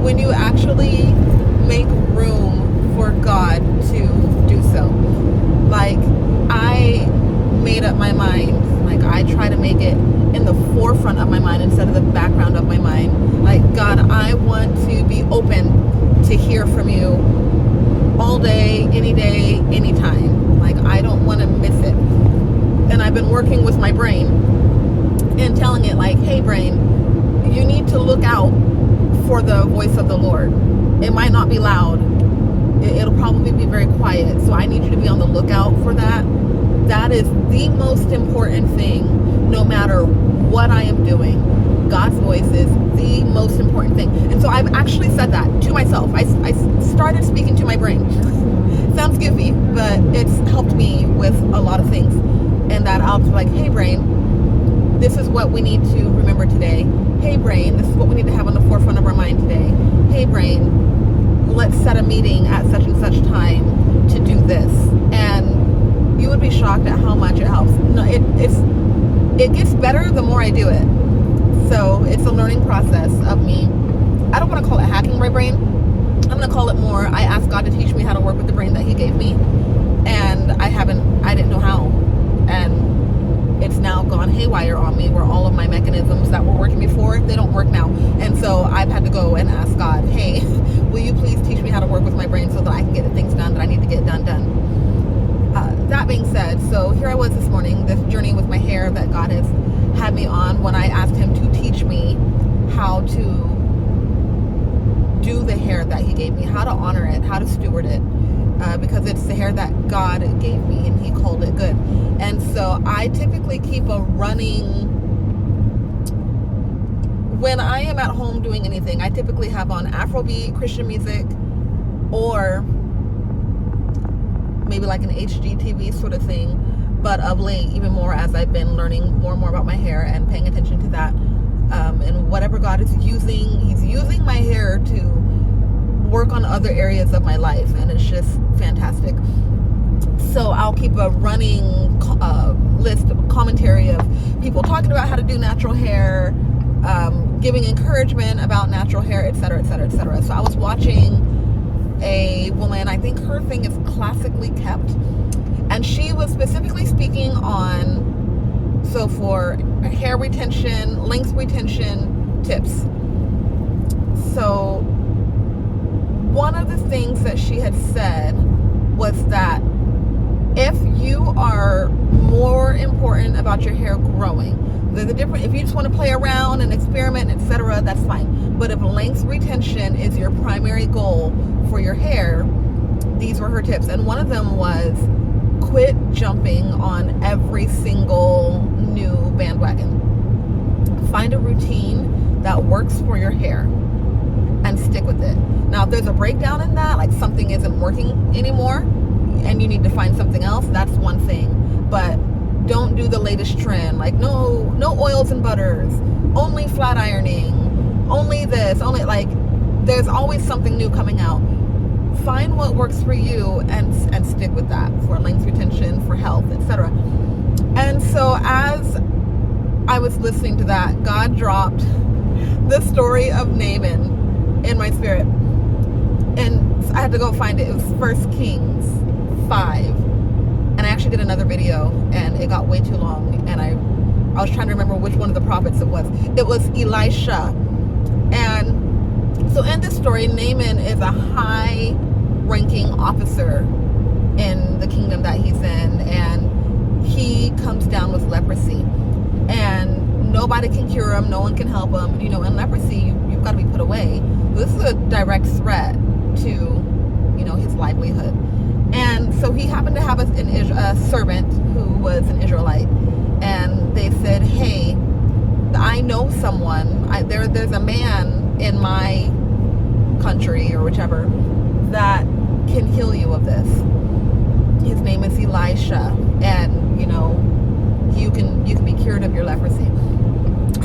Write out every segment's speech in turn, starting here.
when you actually make room for God to do so. Like, I made up my mind. Like, I try to make it in the forefront of my mind instead of the background of my mind. Like, God, I want to be open to hear from you all day, anytime. Like, I don't want to miss it. And I've been working with my brain and telling it, like, hey, brain, you need to look out for the voice of the Lord. It might not be loud. It'll probably be very quiet. So I need you to be on the lookout for that. That is the most important thing, no matter what I am doing. God's voice is the most important thing. And so I've actually said that to myself. I started speaking to my brain. Sounds goofy, but it's helped me with a lot of things. And that I'll be like, hey, brain, this is what we need to remember today. Hey, brain, this is what we need to have on the forefront of our mind today. Hey, brain, let's set a meeting at such and such time to do this. And you would be shocked at how much it helps. No, it gets better the more I do it. So it's a learning process of me. I don't want to call it hacking my brain. I'm going to call it more, I asked God to teach me how to work with the brain that he gave me. And I didn't know how. And it's now gone haywire on me, where all of my mechanisms that were working before, they don't work now. And so I've had to go and ask God, hey, will you please teach me how to work with my brain so that I can get the things done that I need to get done. That being said, so here I was this morning, this journey with my hair that God has had me on, when I asked him to teach me how to do the hair that he gave me, how to honor it, how to steward it, because it's the hair that God gave me and he called it good. And so I typically keep a running, when I am at home doing anything, I typically have on Afrobeat, Christian music, or maybe like an HGTV sort of thing. But of late, even more, as I've been learning more and more about my hair and paying attention to that, and whatever God is using, he's using my hair to work on other areas of my life, and it's just fantastic. So I'll keep a running list of commentary of people talking about how to do natural hair, giving encouragement about natural hair, etc., etc., etc. So I was watching a woman, I think her thing is Classically Kept, and she was specifically speaking on, so for hair retention, length retention tips. So one of the things that she had said was that if you are more important about your hair growing, there's a different, if you just want to play around and experiment, etc., that's fine. But if length retention is your primary goal for your hair, these were her tips. And one of them was, quit jumping on every single new bandwagon. Find a routine that works for your hair and stick with it. Now, if there's a breakdown in that, like something isn't working anymore and you need to find something else, that's one thing. But don't do the latest trend, like no oils and butters, only flat ironing, only this, only, like, there's always something new coming out. Find what works for you and stick with that for length retention, for health, etc. And so as I was listening to that, God dropped the story of Naaman in my spirit. And I had to go find it. It was 1 Kings 5. And I actually did another video and it got way too long. And I was trying to remember which one of the prophets it was. It was Elisha. And so in this story, Naaman is a high-ranking officer in the kingdom that he's in, and he comes down with leprosy, and nobody can cure him, no one can help him. You know, in leprosy, you've got to be put away. This is a direct threat to, you know, his livelihood. And so he happened to have a servant who was an Israelite, and they said, hey, I know someone, there's a man in my country or whichever that can heal you of this. His name is Elisha, and you know, you can be cured of your leprosy.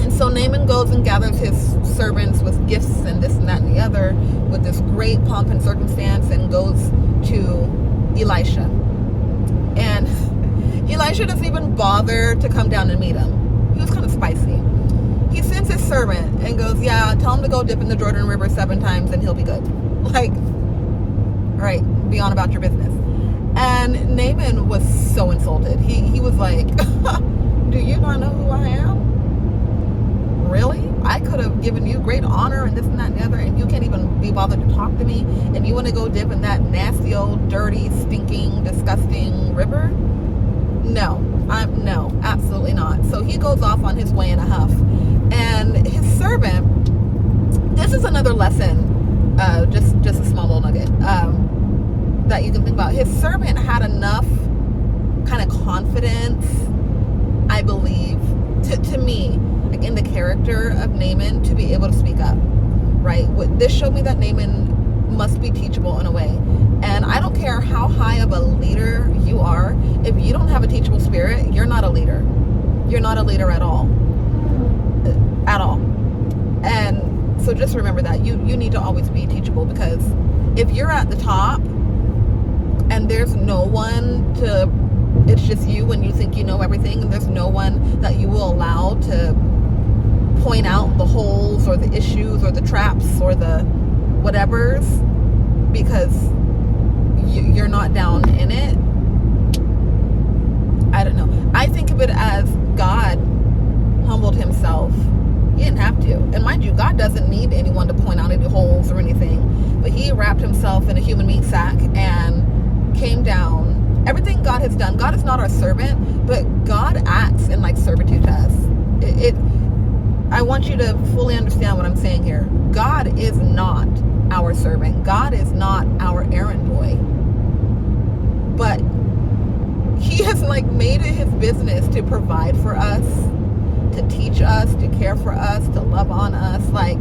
And so Naaman goes and gathers his servants with gifts and this and that and the other, with this great pomp and circumstance, and goes to Elisha. And Elisha doesn't even bother to come down and meet him. He was kind of spicy. He he sends his servant and goes, yeah, tell him to go dip in the Jordan River 7 times and he'll be good. Like, all right, be on about your business. And Naaman was so insulted. He was like, do you not know who I am? Really? I could have given you great honor and this and that and the other, and you can't even be bothered to talk to me, and you want to go dip in that nasty old, dirty, stinking, disgusting river? No, absolutely not. So he goes off on his way in a huff. And his servant, this is another lesson, just a small little nugget, that you can think about. His servant had enough kind of confidence, I believe, to me, like in the character of Naaman, to be able to speak up, right? This showed me that Naaman must be teachable in a way. And I don't care how high of a leader you are, if you don't have a teachable spirit, you're not a leader. You're not a leader at all. At all. And so just remember that. You need to always be teachable, because if you're at the top and there's no one to, it's just you and you think you know everything, and there's no one that you will allow to point out the holes or the issues or the traps or the whatevers, because you're not down in it. I don't know. I think of it as God humbled himself. He didn't have to. And mind you, God doesn't need anyone to point out any holes or anything. But he wrapped himself in a human meat sack and came down. Everything God has done, God is not our servant, but God acts in like servitude to us. I want you to fully understand what I'm saying here. God is not our servant. God is not our errand boy. But he has like made it his business to provide for us, to teach us, to care for us, to love on us, like,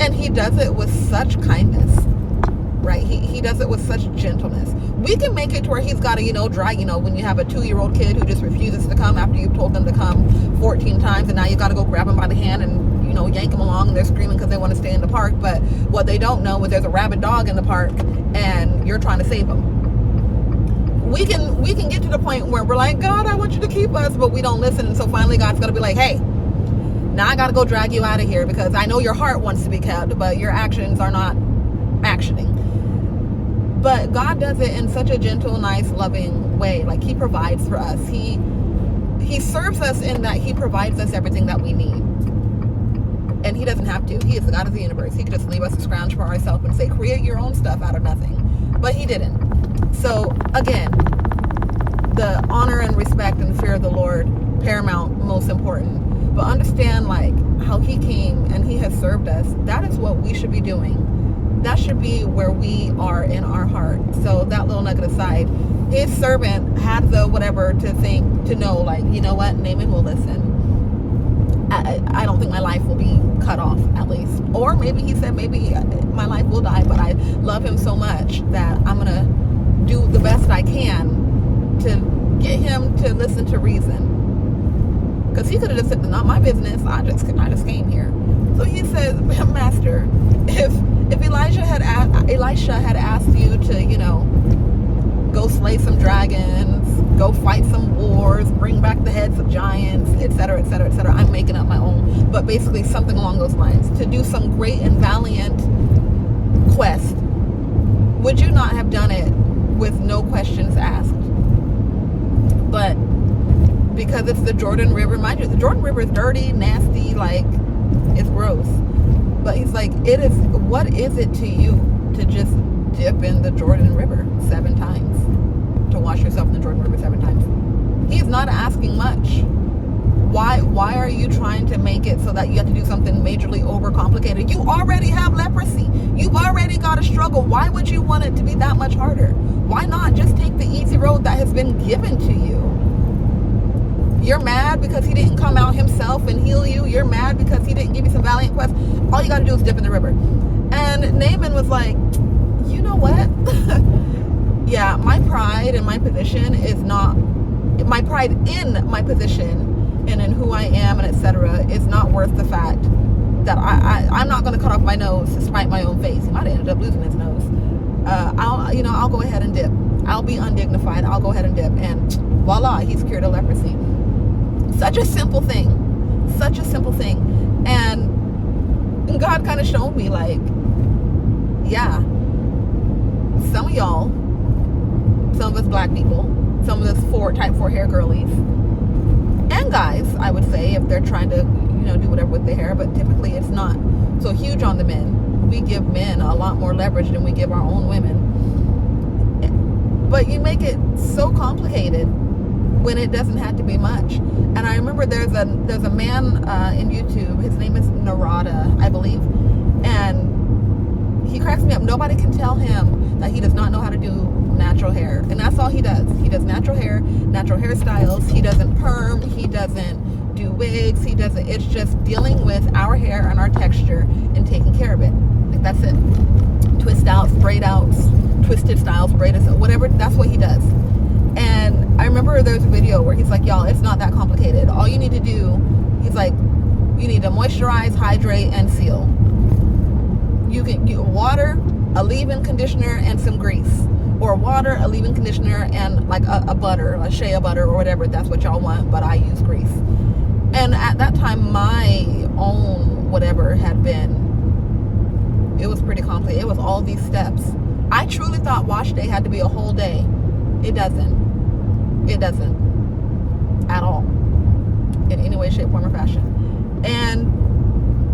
and he does it with such kindness, right? He does it with such gentleness. We can make it to where he's got to, drag, when you have a 2-year-old kid who just refuses to come after you've told them to come 14 times, and now you got to go grab him by the hand and yank them along, and they're screaming because they want to stay in the park. But what they don't know is there's a rabid dog in the park and you're trying to save them. We can get to the point where we're like, God, I want you to keep us, but we don't listen. And so finally God's going to be like, hey, now I got to go drag you out of here, because I know your heart wants to be kept, but your actions are not actioning. But God does it in such a gentle, nice, loving way. Like, he provides for us. He serves us in that he provides us everything that we need. And he doesn't have to. He is the God of the universe. He could just leave us to scrounge for ourselves and say, create your own stuff out of nothing. But he didn't. So again, the honor and respect and fear of the Lord, paramount, most important. But understand like how he came and he has served us. That is what we should be doing. That should be where we are in our heart. So that little nugget aside, his servant had the whatever to know, like, you know what, Naaman will listen. I don't think my life will be cut off, at least. Or maybe he said, maybe my life will die, but I love him so much that I'm going to do the best I can to get him to listen to reason. Because he could have just said, not my business, I just came here. So he says, Master, if Elisha had asked you to, go slay some dragons, go fight some wars, bring back the heads of giants, etc., etc., etc. I'm making up my own, but basically something along those lines, to do some great and valiant quest. Would you not have done it with no questions asked? But because it's the Jordan River, mind you, the Jordan River is dirty, nasty, like, it's gross. But he's like, what is it to you to just dip in the Jordan River 7 times, to wash yourself in the Jordan River 7 times? He's not asking much. Why are you trying to make it so that you have to do something majorly overcomplicated? You already have leprosy. You've already got a struggle. Why would you want it to be that much harder? Why not just take the easy road that has been given to you? You're mad because he didn't come out himself and heal you. You're mad because he didn't give you some valiant quests. All you got to do is dip in the river. And Naaman was like, you know what? Yeah, my pride and my position is not, my pride in my position and in who I am and etc. is not worth the fact that I'm not going to cut off my nose to spite my own face. He might have ended up losing his nose. I'll go ahead and dip. I'll be undignified. I'll go ahead and dip. And voila, he's cured of leprosy. Such a simple thing. Such a simple thing. And God kind of showed me, like, yeah, some of y'all, some of us black people, some of us type 4 hair girlies, and guys, I would say, if they're trying to, do whatever with their hair, but typically it's not so huge on the men. We give men a lot more leverage than we give our own women. But you make it so complicated when it doesn't have to be much. And I remember there's a man in YouTube, his name is Narada, I believe, and he cracks me up. Nobody can tell him that he does not know how to do natural hair, and that's all he does. He does natural hair, natural hairstyles. He doesn't perm, he doesn't do wigs, it's just dealing with our hair and our texture and taking care of it. Like, that's it. Twist outs, braid outs, twisted styles, braided, whatever, that's what he does. And I remember there's a video where he's like, y'all, it's not that complicated. All you need to do, he's like, you need to moisturize, hydrate, and seal. You can use water, a leave-in conditioner, and some grease. Or water, a leave-in conditioner, and like a butter, a shea butter, or whatever, if that's what y'all want, but I use grease. And at that time, my own whatever had been, it was pretty complicated. It was all these steps. I truly thought wash day had to be a whole day. It doesn't. It doesn't. At all. In any way, shape, form, or fashion. And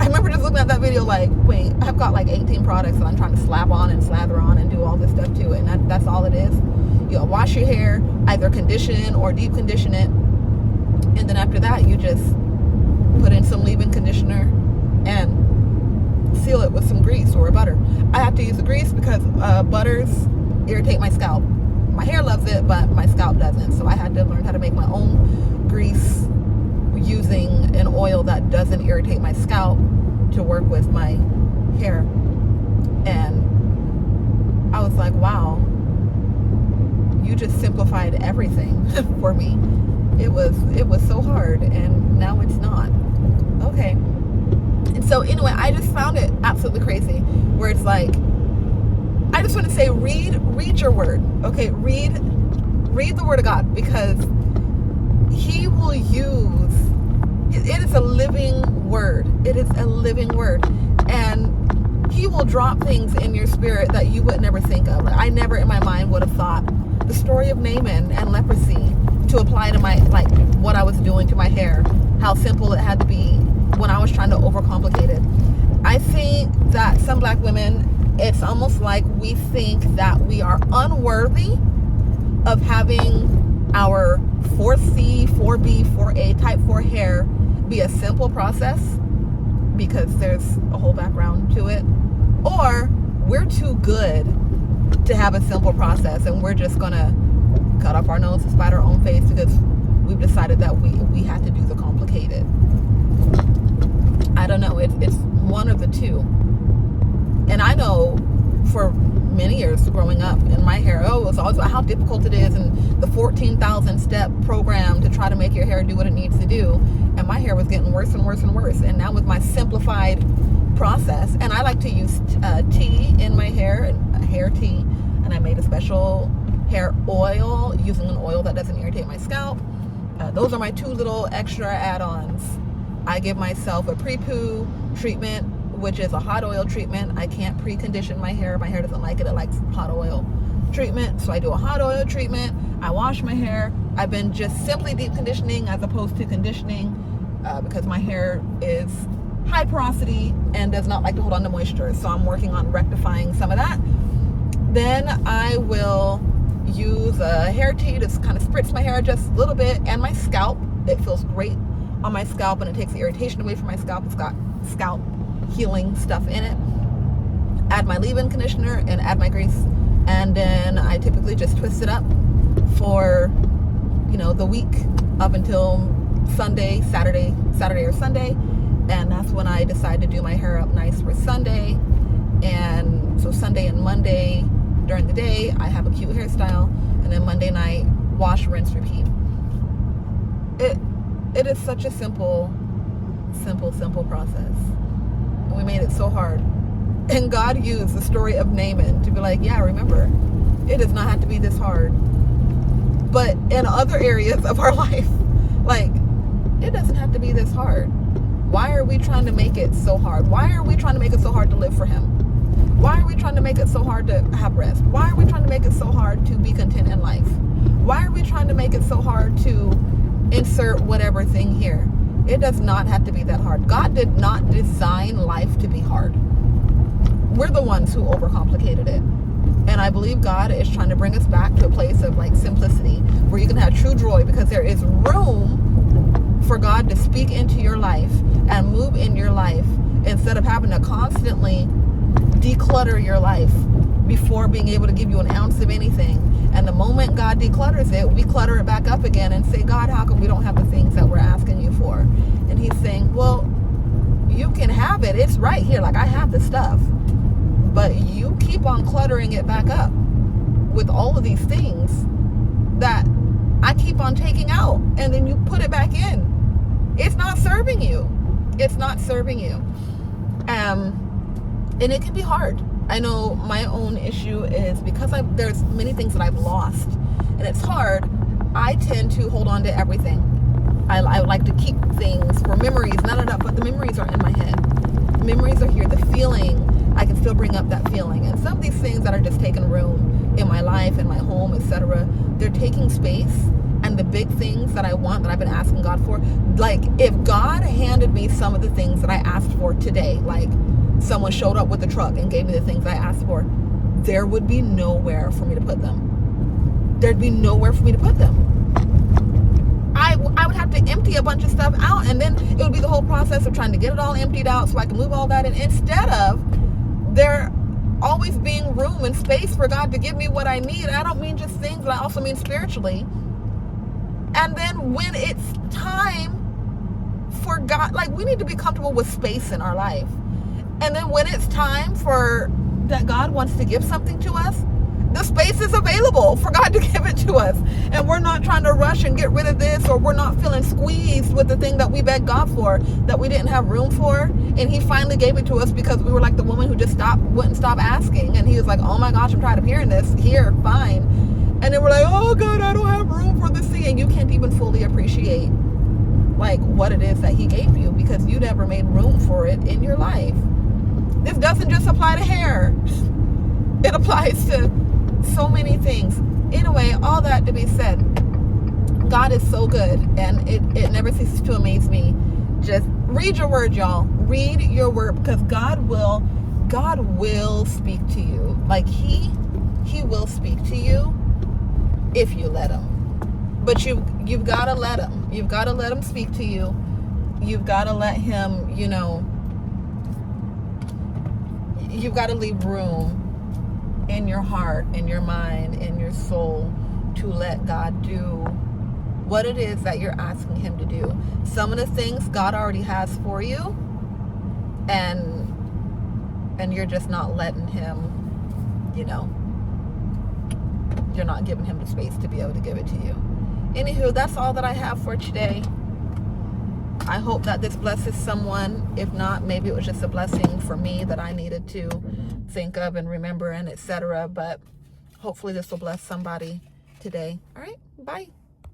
I remember just looking at that video like, wait, I've got like 18 products that I'm trying to slap on and slather on and do all this stuff to it. And that's all it is. You'll wash your hair, either condition or deep condition it. And then after that, you just put in some leave-in conditioner and seal it with some grease or a butter. I have to use the grease because butters irritate my scalp. My hair loves it, but my scalp doesn't. So I had to learn how to make my own grease using an oil that doesn't irritate my scalp to work with my hair. And I was like, wow, you just simplified everything for me. It was so hard, and now it's not. Okay. And so anyway, I just found it absolutely crazy, where it's like, I just want to say, read your word. Okay, read the word of God, because he will use, it is a living word. It is a living word. And he will drop things in your spirit that you would never think of. I never in my mind would have thought the story of Naaman and leprosy to apply to my, like, what I was doing to my hair, how simple it had to be when I was trying to overcomplicate it. I think that some black women, it's almost like we think that we are unworthy of having our 4C, 4B, 4A, type 4 hair be a simple process because there's a whole background to it, or we're too good to have a simple process and we're just gonna cut off our nose and spite our own face because we've decided that we have to do the complicated. I don't know, it's one of the two. And I know for many years growing up in my hair, it was always about how difficult it is and the 14,000 step program to try to make your hair do what it needs to do. And my hair was getting worse and worse and worse. And now with my simplified process, and I like to use tea in my hair, hair tea, and I made a special hair oil using an oil that doesn't irritate my scalp. Those are my two little extra add-ons. I give myself a pre-poo treatment, which is a hot oil treatment. I can't pre-condition my hair. My hair doesn't like it. It likes hot oil treatment. So I do a hot oil treatment. I wash my hair. I've been just simply deep conditioning as opposed to conditioning because my hair is high porosity and does not like to hold on to moisture. So I'm working on rectifying some of that. Then I will use a hair tea to kind of spritz my hair just a little bit, and my scalp. It feels great on my scalp and it takes the irritation away from my scalp. It's got scalp healing stuff in it. Add my leave-in conditioner and add my grease, and then I typically just twist it up for the week up until Sunday, Saturday or Sunday, and that's when I decide to do my hair up nice for Sunday. And so Sunday and Monday during the day I have a cute hairstyle, and then Monday night wash, rinse, repeat. It is such a simple process, and we made it so hard. And God used the story of Naaman to be like, yeah, remember, it does not have to be this hard. But in other areas of our life, like, it doesn't have to be this hard. Why are we trying to make it so hard? Why are we trying to make it so hard to live for him? Why are we trying to make it so hard to have rest? Why are we trying to make it so hard to be content in life? Why are we trying to make it so hard to insert whatever thing here? It does not have to be that hard. God did not design life to be hard. We're the ones who overcomplicated it. And I believe God is trying to bring us back to a place of like simplicity where you can have true joy, because there is room for God to speak into your life and move in your life instead of having to constantly declutter your life before being able to give you an ounce of anything. And the moment God declutters it, we clutter it back up again and say, God, how come we don't have the things that we're asking you for? And he's saying, well, you can have it. It's right here. Like, I have the stuff. But you keep on cluttering it back up with all of these things that I keep on taking out, and then you put it back in. It's not serving you. It's not serving you. And it can be hard. I know my own issue is because there's many things that I've lost, and it's hard. I tend to hold on to everything. I like to keep things for memories, but the memories are in my head. Memories are here. The feeling, I can still bring up that feeling. And some of these things that are just taking room in my life, in my home, etc., they're taking space. And the big things that I want, that I've been asking God for, like if God handed me some of the things that I asked for today, like someone showed up with a truck and gave me the things I asked for, there would be nowhere for me to put them. There'd be nowhere for me to put them. I would have to empty a bunch of stuff out, and then it would be the whole process of trying to get it all emptied out so I can move all that in, instead of there always being room and space for God to give me what I need. I don't mean just things, but I also mean spiritually. And then when it's time for God, like, we need to be comfortable with space in our life. And then when it's time for that God wants to give something to us, the space is available for God to give it to us. And we're not trying to rush and get rid of this, or we're not feeling squeezed with the thing that we begged God for, that we didn't have room for. And he finally gave it to us because we were like the woman who just wouldn't stop asking. And he was like, oh my gosh, I'm tired of hearing this. Here, fine. And then we're like, oh God, I don't have room for this thing. And you can't even fully appreciate like what it is that he gave you because you never made room for it in your life. This doesn't just apply to hair. It applies to so many things. Anyway, all that to be said, God is so good, and it never ceases to amaze me. Just read your word, y'all. Read your word, because God will speak to you. Like he will speak to you if you let him. But you've got to let him. You've got to let him speak to you. You've got to let him, you've got to leave room in your heart, in your mind, in your soul to let God do what it is that you're asking him to do. Some of the things God already has for you, and you're just not letting him, you're not giving him the space to be able to give it to you. Anywho, that's all that I have for today. I hope that this blesses someone. If not, maybe it was just a blessing for me that I needed to think of and remember, and etc. But hopefully this will bless somebody today. All right, bye.